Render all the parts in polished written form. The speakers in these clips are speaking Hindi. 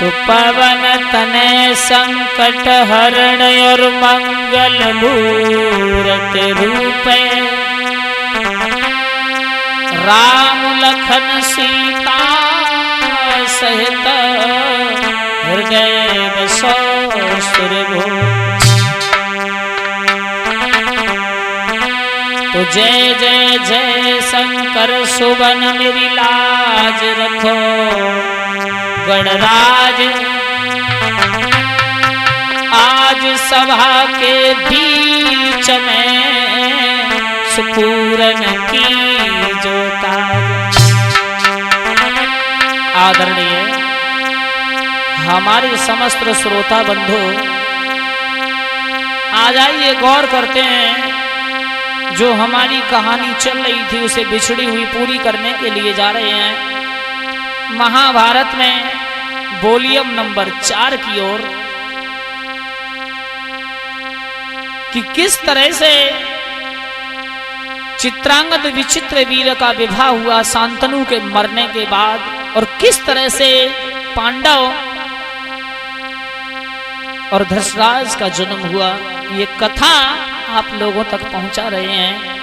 तो पवन तने संकट हरण और मंगल मूरत रूपे राम लखन सीता सहित हृदय बसो सुरभूप। तो जय जय जय शंकर सुवन मेरी लाज रखो गणराज। आज सभा के बीच में सुपूरन की जो ताज। आदरणीय हमारे समस्त श्रोता बंधु, आज आइए गौर करते हैं जो हमारी कहानी चल रही थी उसे बिछड़ी हुई पूरी करने के लिए जा रहे हैं महाभारत में वॉल्यूम नंबर 4 की ओर, कि किस तरह से चित्रांगद विचित्र वीर का विवाह हुआ शांतनु के मरने के बाद, और किस तरह से पांडव और धर्मराज का जन्म हुआ। ये कथा आप लोगों तक पहुंचा रहे हैं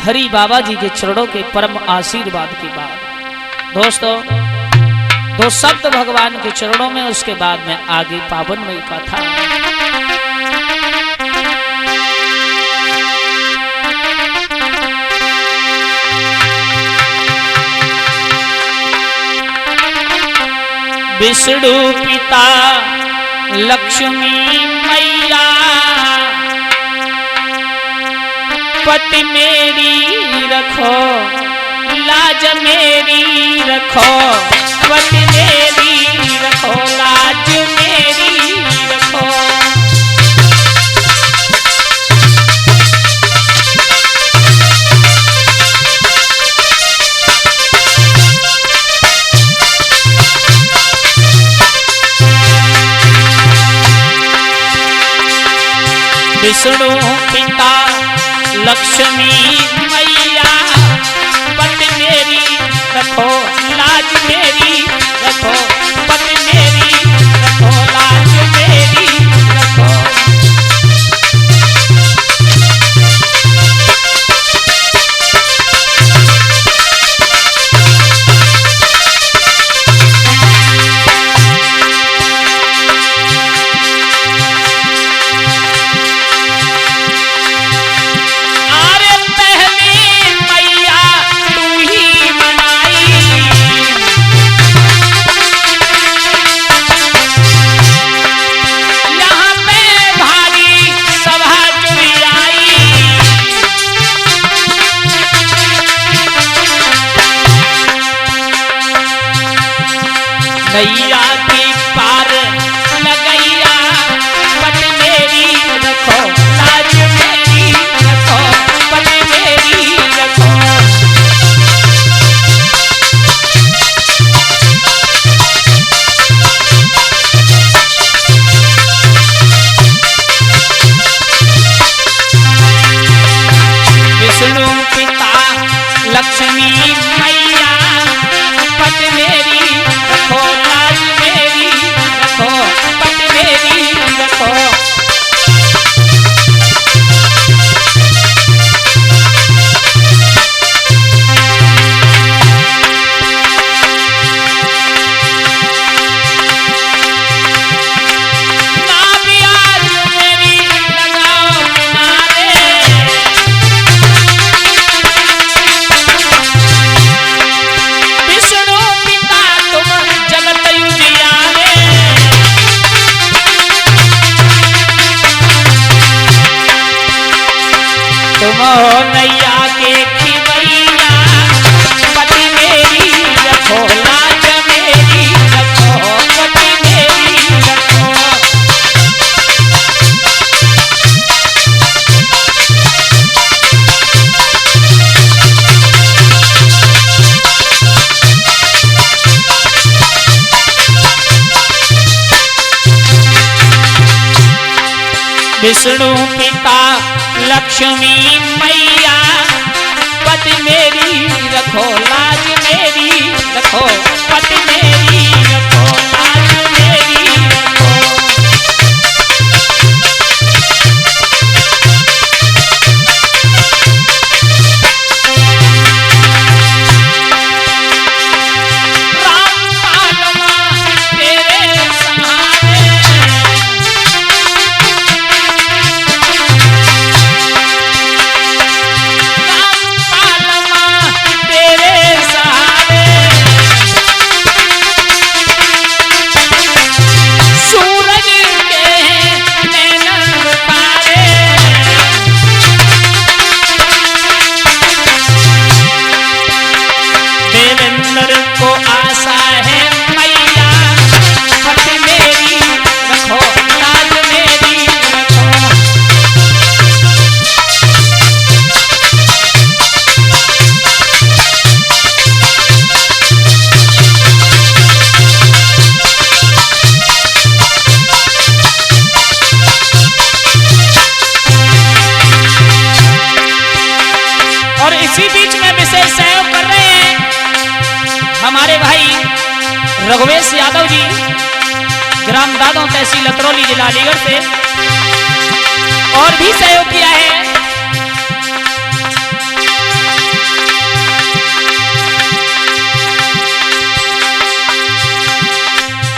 हरि बाबा जी के चरणों के परम आशीर्वाद के बाद। दोस्तों, 2 शब्द भगवान के चरणों में, उसके बाद में आगे पावनमयी कथा। विष्णु पिता लक्ष्मी मैया पति मेरी रखो लाज मेरी रखो, पति मेरी रखो लाज मेरी रखो। विष्णु पिता लक्ष्मी मैया पति मेरी रखो लाज मेरी रखो, पति मेरी रखो लाज मेरी रखो। नैया की पार लगैया पति मेरी रखो लाज मेरी रखो, पति मेरी रखो। विष्णु पिता लक्ष्मी मैया पति मेरी रखो लाज मेरी रखो, पति मेरी रखो। तुम हो नैया के खिवैया पति मेरी रखो लाज मेरी रखो, पति मेरी रखो। विष्णु पिता लक्ष्मी मैया पति मेरी रखो लाज मेरी रखो, पति मेरी रखो लाज भाई रघुवेश यादव जी, ग्राम दादों, तहसील अतरौली, जिला अलीगढ़ से और भी सहयोग किया है।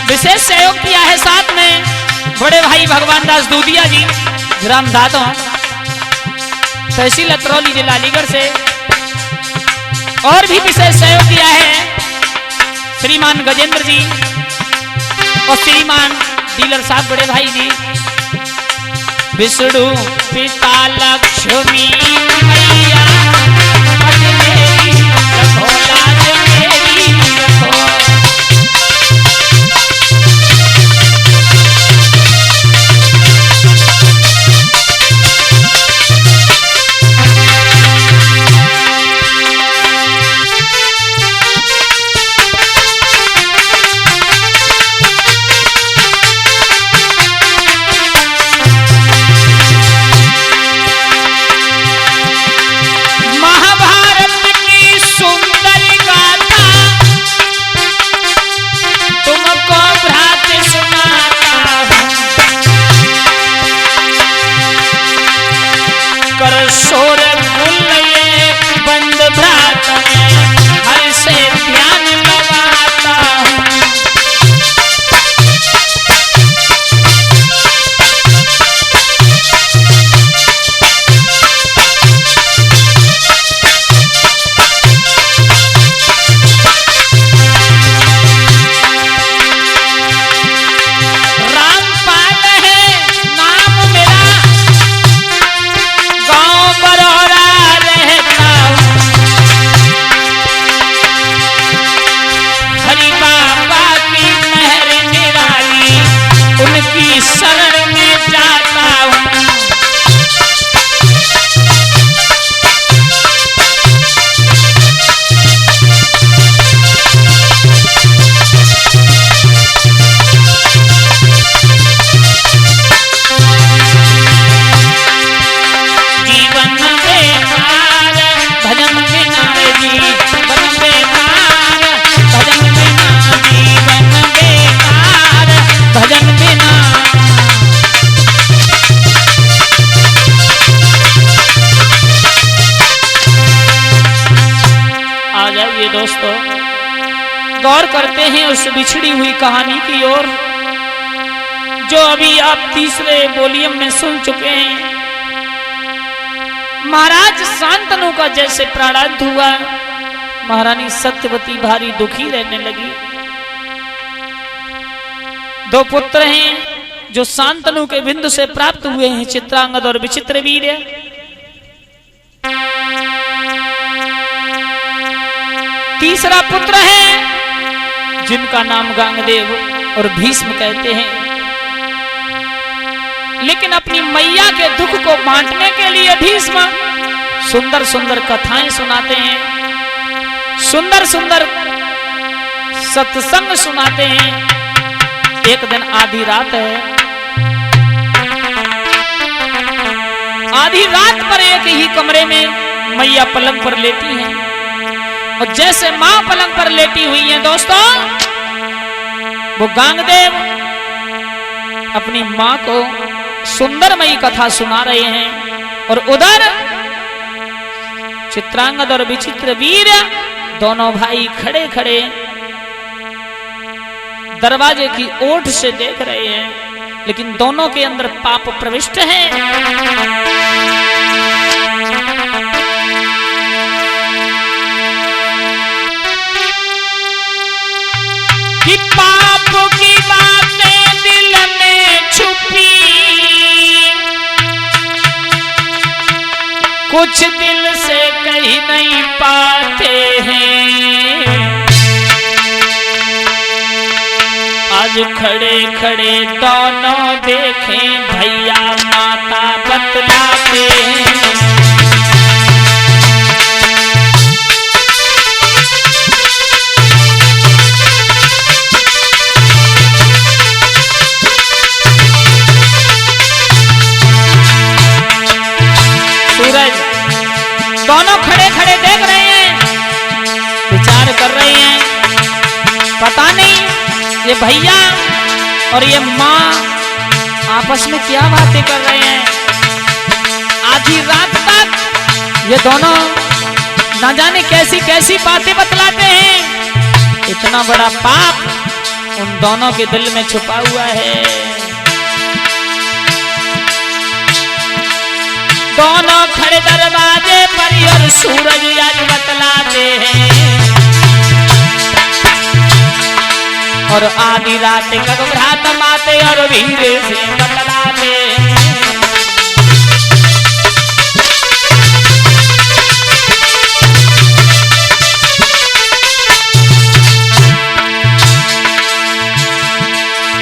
विशेष सहयोग किया है साथ में बड़े भाई भगवान दास दूधिया जी, ग्राम दादों, तहसील अतरौली, जिला अलीगढ़ से और भी विशेष सहयोग किया है श्रीमान गजेंद्र जी और श्रीमान डीलर साहब बड़े भाई जी। विष्णु पिता लक्ष्मी मैया रखो लाज मेरी रखो। दोस्तों गौर करते हैं उस बिछड़ी हुई कहानी की ओर जो अभी आप तीसरे वॉल्यूम में सुन चुके हैं। महाराज शांतनु का जैसे प्राणांत हुआ, महारानी सत्यवती भारी दुखी रहने लगी। दो पुत्र हैं जो शांतनु के बिंदु से प्राप्त हुए हैं, चित्रांगद और विचित्रवीर्य। तीसरा पुत्र है जिनका नाम गांगदेव और भीष्म कहते हैं। लेकिन अपनी मैया के दुख को बांटने के लिए भीष्म सुंदर सुंदर कथाएं सुनाते हैं, सुंदर सुंदर सत्संग सुनाते हैं। एक दिन आधी रात है, आधी रात पर एक ही कमरे में मैया पलंग पर लेटी हैं और जैसे मां पलंग पर लेटी हुई है दोस्तों, वो गांगदेव अपनी मां को सुंदरमयी कथा सुना रहे हैं और उधर चित्रांगद और विचित्रवीर्य दोनों भाई खड़े खड़े दरवाजे की ओट से देख रहे हैं, लेकिन दोनों के अंदर पाप प्रविष्ट है। कि पाप की बातें दिल में छुपी, कुछ दिल से कह नहीं पाते हैं। आज खड़े खड़े दोनों देखें भैया माता बतलाते हैं। दोनों खड़े खड़े देख रहे हैं, विचार कर रहे हैं। पता नहीं ये भैया और ये माँ आपस में क्या बातें कर रहे हैं। आधी रात तक ये दोनों ना जाने कैसी कैसी बातें बतलाते हैं। इतना बड़ा पाप उन दोनों के दिल में छुपा हुआ है। दोनों खड़े दरवाजे पर और सूरज आज बतलाते हैं और आधी रात का घबराहट माते और धीरे से बतलाते हैं।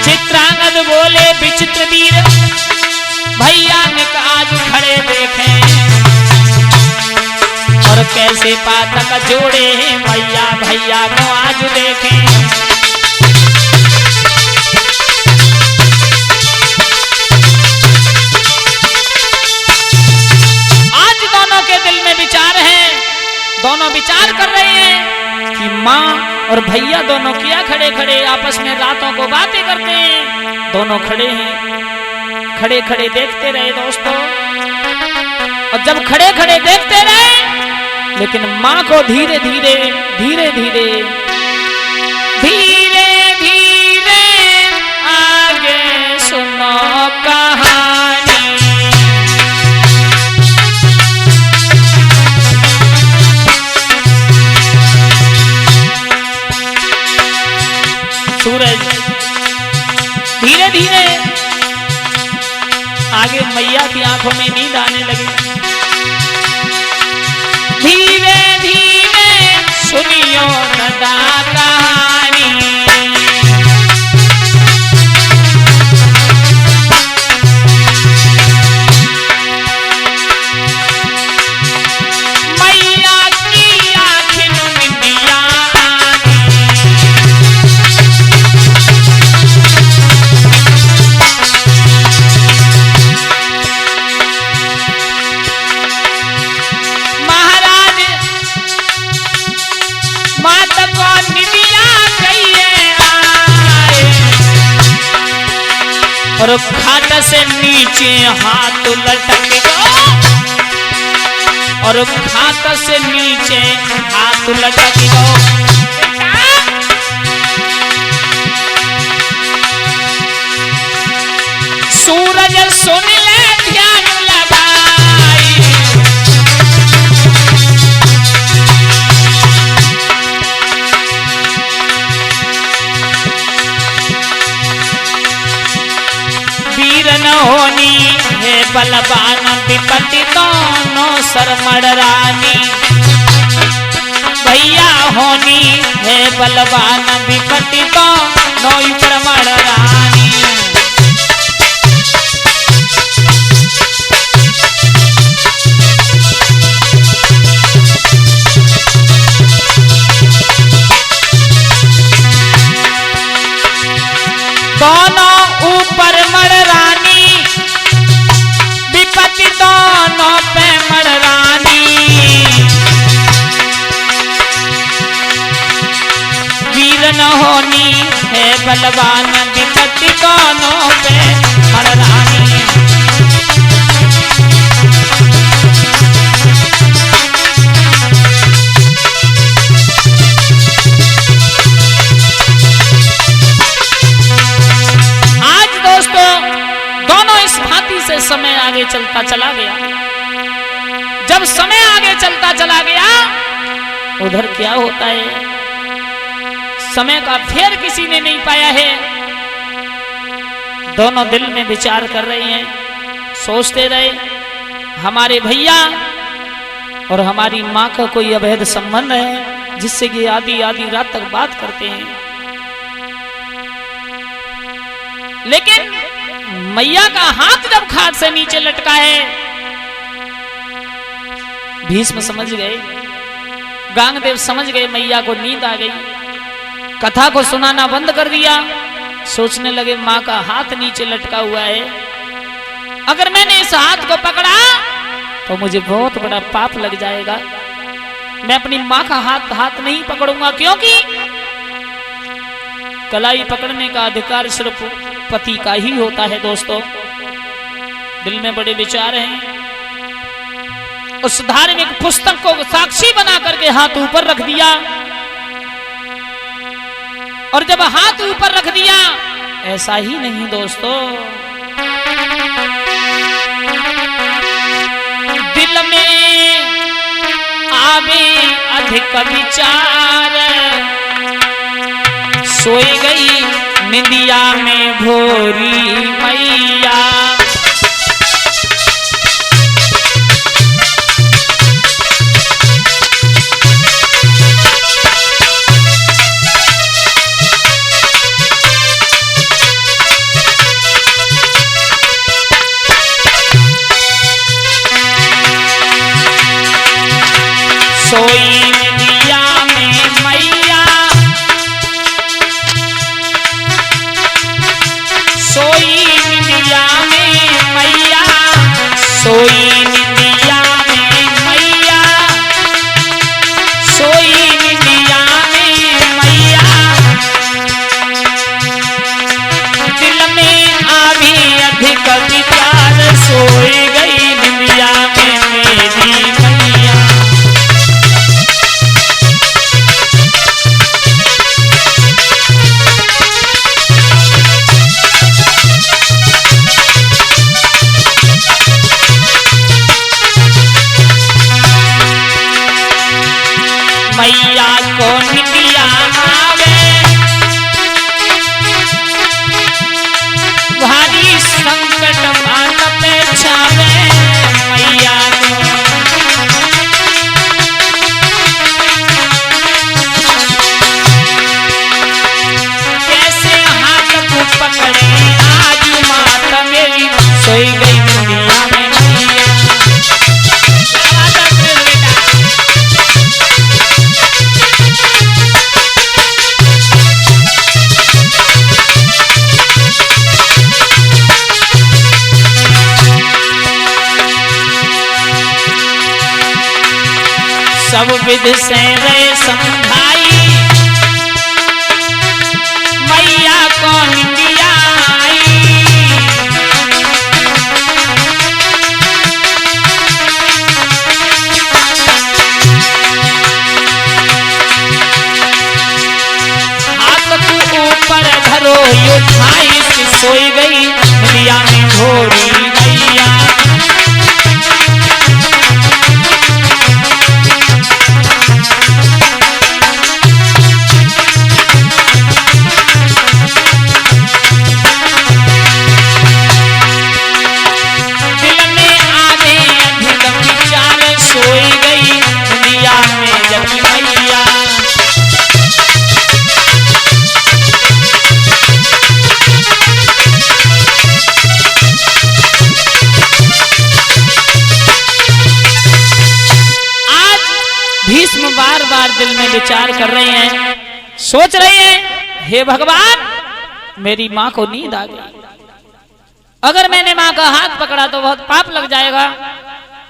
चित्रांगद बोले विचित्र वीर भैया ने आज खड़े देखे और कैसे पातक जोड़े हैं भैया भैया को आज देखे। आज दोनों के दिल में विचार है, दोनों विचार कर रहे हैं कि माँ और भैया दोनों क्या खड़े खड़े आपस में रातों को बातें करते हैं। दोनों खड़े हैं, खड़े खड़े देखते रहे दोस्तों। और जब खड़े खड़े देखते रहे लेकिन माँ को धीरे धीरे धीरे धीरे धीरे धीरे आगे सुनो कहानी। सूरज धीरे धीरे आगे मैया की आंखों में नींद आने लगी। धीरे धीरे सुनियो सदा कहानी। मैया की आँखें निंदिया और खाट से नीचे हाथ लटक गो और खाट से नीचे हाथ लटक गो। सूरज सुन ले ध्यान लगाई न होनी है बलवान विपत्ति दोनों सरमड़ रानी। भैया होनी है बलवान विपत्ति दोनों सरमड़ रानी। दोनों ऊपर मड़ रानी विपत्ति दोनों पे मड़ रानी। वीर न होनी है बलवान विपत्ति दोनों पे मड़ रानी। समय आगे चलता चला गया। जब समय आगे चलता चला गया उधर क्या होता है समय का फेर किसी ने नहीं पाया है। दोनों दिल में विचार कर रहे हैं, सोचते रहे हमारे भैया और हमारी माँ का कोई अवैध संबंध है जिससे कि आधी आधी रात तक बात करते हैं। लेकिन मैया का हाथ जब खाट से नीचे लटका है, भीष्म समझ गए, गांगदेव समझ गए मैया को नींद आ गई। कथा को सुनाना बंद कर दिया। सोचने लगे माँ का हाथ नीचे लटका हुआ है, अगर मैंने इस हाथ को पकड़ा तो मुझे बहुत बड़ा पाप लग जाएगा। मैं अपनी माँ का हाथ नहीं पकड़ूंगा, क्योंकि कलाई पकड़ने का अधिकार सिर्फ पति का ही होता है। दोस्तों, दिल में बड़े विचार हैं। उस धार्मिक पुस्तक को साक्षी बना करके हाथ ऊपर रख दिया, और जब हाथ ऊपर रख दिया, ऐसा ही नहीं दोस्तों, दिल में आवे अधिक विचार, सोई गई निंदिया में भोरी मैया। सोई निंदिया में मैया, सोई निंदिया में मैया, सोई निंदिया में मैया, सोई निंदिया में मैया। दिल में आवी अधिक विचार, सोई गई निंदिया में मेरी मैया। मैया को निंदिया आवे, भारी संकट माथ पे छावे। मैया को कैसे हाथ को पकड़े आज माता मेरी, सोई गई निंदिया में मैया। सब विध से रेशम भाई, मैया को निंदिया आई। हाथ को ऊपर धरो उठाई, सोई गई निंदिया में भोरी मैया। बार बार दिल में विचार कर रहे हैं, सोच रहे हैं, हे भगवान, मेरी माँ को नींद आ गई, अगर मैंने माँ का हाथ पकड़ा तो बहुत पाप लग जाएगा।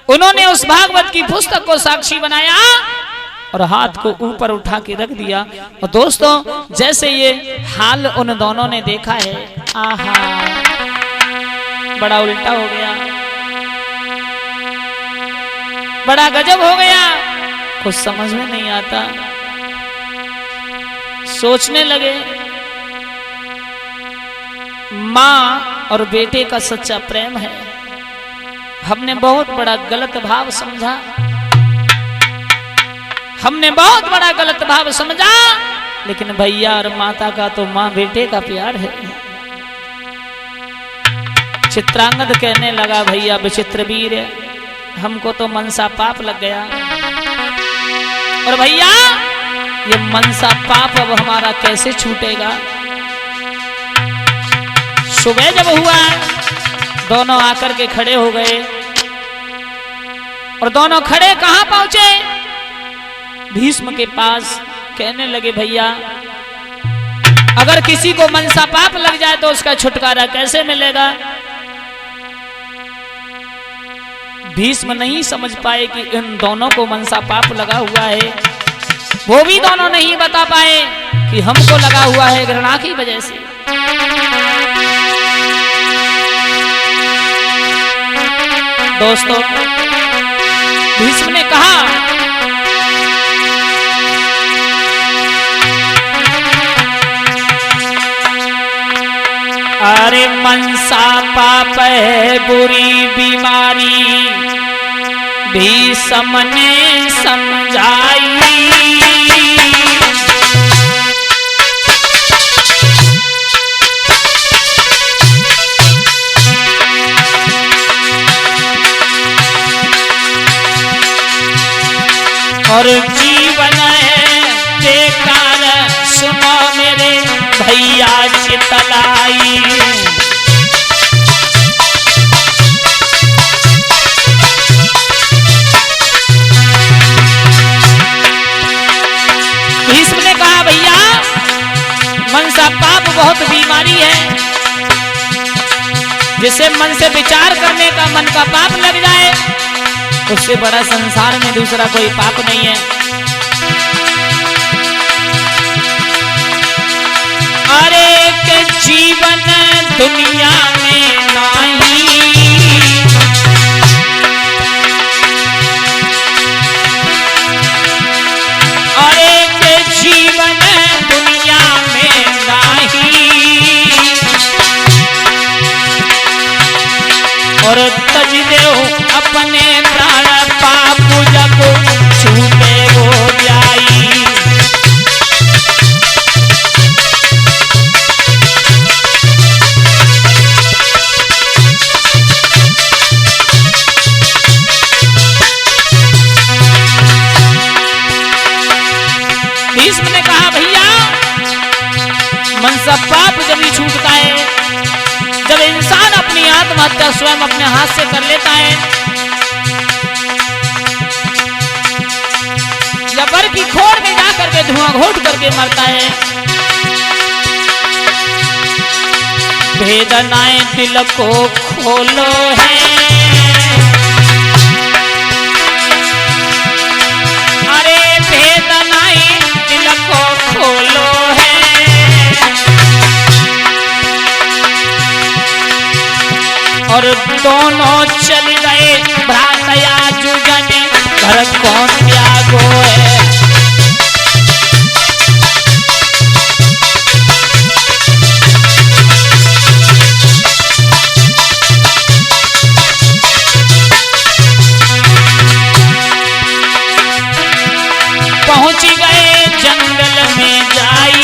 उन्होंने उस भागवत की पुस्तक को साक्षी बनाया और हाथ को ऊपर उठा के रख दिया। और दोस्तों, जैसे ये हाल उन दोनों ने देखा है, आहा, बड़ा उल्टा हो गया, बड़ा गजब हो गया। कुछ समझ में नहीं आता। सोचने लगे, माँ और बेटे का सच्चा प्रेम है, हमने बहुत बड़ा गलत भाव समझा, हमने बहुत बड़ा गलत भाव समझा। लेकिन भैया और माता का तो माँ बेटे का प्यार है। चित्रांगद कहने लगा, भैया विचित्र वीर, हमको तो मनसा पाप लग गया, और भैया ये मनसा पाप अब हमारा कैसे छूटेगा। सुबह जब हुआ, दोनों आकर के खड़े हो गए, और दोनों खड़े कहां पहुंचे, भीष्म के पास। कहने लगे, भैया अगर किसी को मनसा पाप लग जाए तो उसका छुटकारा कैसे मिलेगा। भीष्म नहीं समझ पाए कि इन दोनों को मनसा पाप लगा हुआ है, वो भी दोनों नहीं बता पाए। कि हमको लगा हुआ है घृणा की वजह से। दोस्तों, भीष्म ने कहा अरे मनसा पाप है बुरी बीमारी, भीष्म ने समझाई। और जीवन है बेकार, सुनो मेरे भैया चितलाई। भीष्म ने कहा भैया, मनसा पाप बहुत बीमारी है, जिसे मन से विचार करने का मन का पाप लग जाए, उससे बड़ा संसार में दूसरा कोई पाप नहीं है। अरे के जीवन दुनिया में नहीं, अरे के जीवन दुनिया में नहीं, और तज देओ अपने प्राण, पाप जब छूटे हो जाई। भीष्म ने कहा भैया, मनसा पाप जब ही छूटता है, जब इंसान अपनी आत्महत्या स्वयं अपने हाथ से कर लेता है, जबर की खोर में जाकर के धुआं घोट करके मरता है। वेदनाएं दिल को खोलो है, अरे वेदनाएं दिल को खोलो है, और दोनों चल गए भ्रातया जुगने, घर कौन त्यागो है। पहुंच गए जंगल में जाई,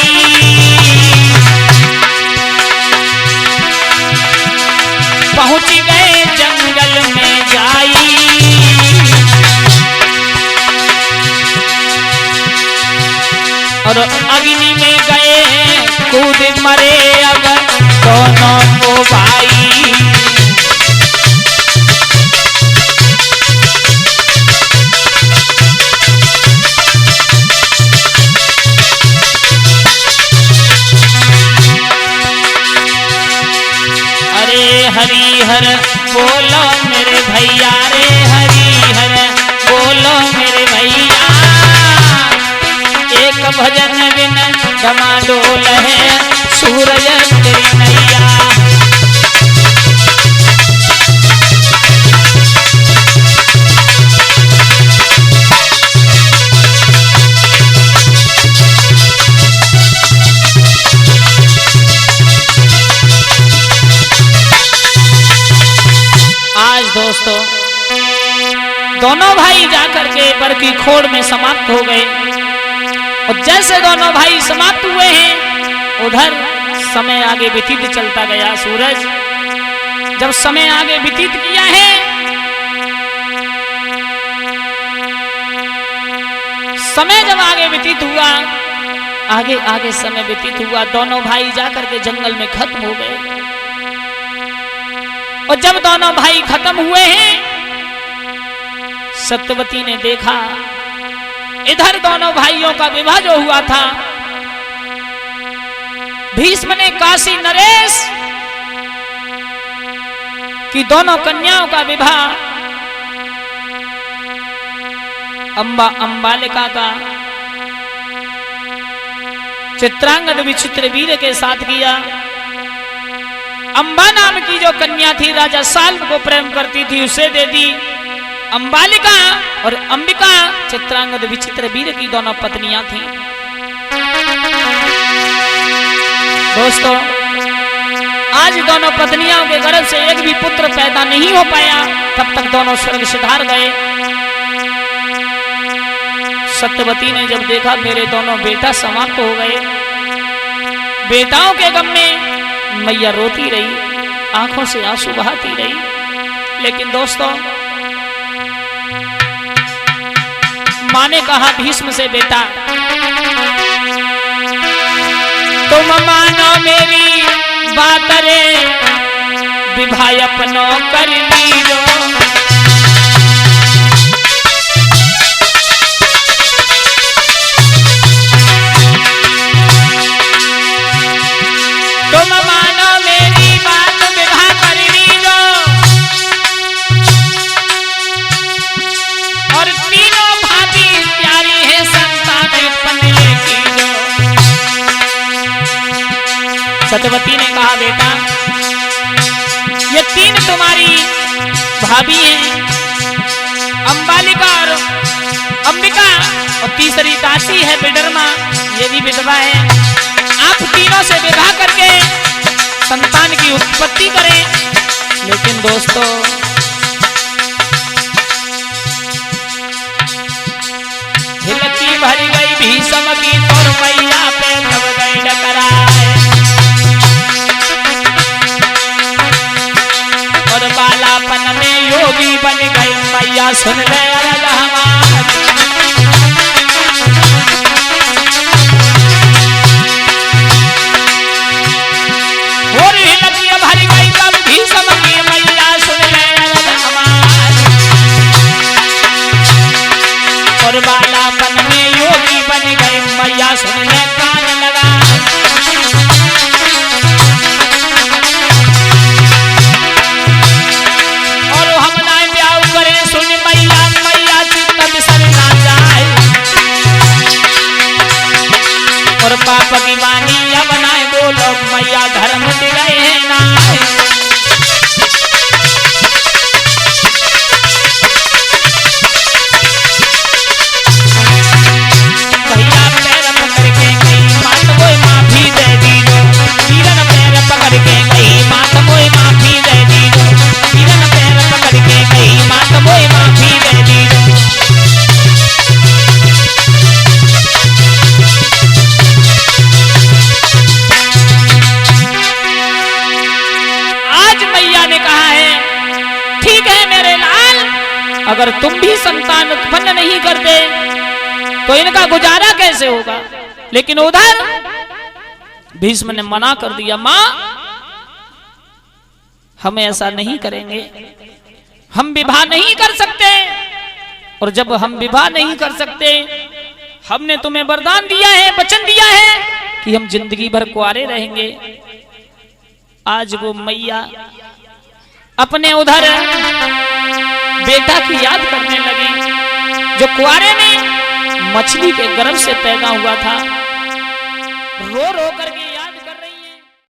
पहुंच गए जंगल में जाई, और अग्नि में गए कूद मरे अगर दोनों को भाई। हरिहर बोलो मेरे भैया रे, हरिहर बोलो मेरे भैया, एक भजन बिन डमाडोल है सूरज तेरी नैया। दोस्तों, दोनों भाई जाकर के बर की खोड़ में समाप्त हो गए, और जैसे दोनों भाई समाप्त हुए हैं, उधर समय आगे व्यतीत चलता गया। सूरज जब समय आगे व्यतीत किया है, समय जब आगे व्यतीत हुआ, आगे आगे समय व्यतीत हुआ, दोनों भाई जाकर के जंगल में खत्म हो गए। और जब दोनों भाई खत्म हुए हैं, सत्यवती ने देखा इधर दोनों भाइयों का विवाह जो हुआ था, भीष्म ने काशी नरेश की दोनों कन्याओं का विवाह अंबालिका का चित्रांगद विचित्र वीर के साथ किया। अंबा नाम की जो कन्या थी राजा साल्व को प्रेम करती थी, उसे दे दी। अंबालिका और अंबिका चित्रांगद विचित्र वीर की दोनों पत्नियां थी। दोस्तों, आज दोनों पत्नियों के गर्भ से एक भी पुत्र पैदा नहीं हो पाया, तब तक दोनों स्वर्ग सिधार गए। सत्यवती ने जब देखा मेरे दोनों बेटा समाप्त हो गए, बेटाओं के गम में मैया रोती रही, आंखों से आंसू बहाती रही। लेकिन दोस्तों, मां ने कहा भीष्म से, बेटा तुम मानो मेरी बात रे, विवाह अपनो कर लीजो। तुम मानो मेरी बात, विवाह कर लीजो। और तीनों भाभी प्यारी है, संतान उत्पन्न कीजो। सत्यवती ने कहा, बेटा ये तीन तुम्हारी भाभी हैं, अंबालिका और अंबिका, और तीसरी दासी है विडरमा, ये भी विधवा है। आप तीनों से विवाह करके संतान की उत्पत्ति करें। लेकिन दोस्तों, हिलकी भर गई भीष्म की, और मैया पे तब गई डकराए। और बालापन में योगी बन गई मैया, सुन ले अरज हमार। और हिलकियां भर गई तब भीष्म की मैया, सुन ले अरज हमार। और बालापन में योगी बन गई मैया, सुन ले कान लगा। और पाप की वाणी या बनाए बोलो, मैया धर्म दिलाए ना। भैया पैर पकड़ के गई मात वो माफी दे दीजो। वीरन पैर पकड़ के गई मात वो माफी दे दीजो। वीरन पैर पकड़ के गई मात वो माफी दे दीजो। अगर तुम भी संतान उत्पन्न नहीं करते तो इनका गुजारा कैसे होगा। लेकिन उधर भीष्म ने मना कर दिया, मां हम ऐसा नहीं करेंगे, हम विवाह नहीं कर सकते। और जब हम विवाह नहीं कर सकते, हमने तुम्हें वरदान दिया है, वचन दिया है कि हम जिंदगी भर कुंवारे रहेंगे। आज वो मैया अपने उधर बेटा की याद करने लगी, जो कुआरे में मछली के गर्भ से पैदा हुआ था। रो रो करके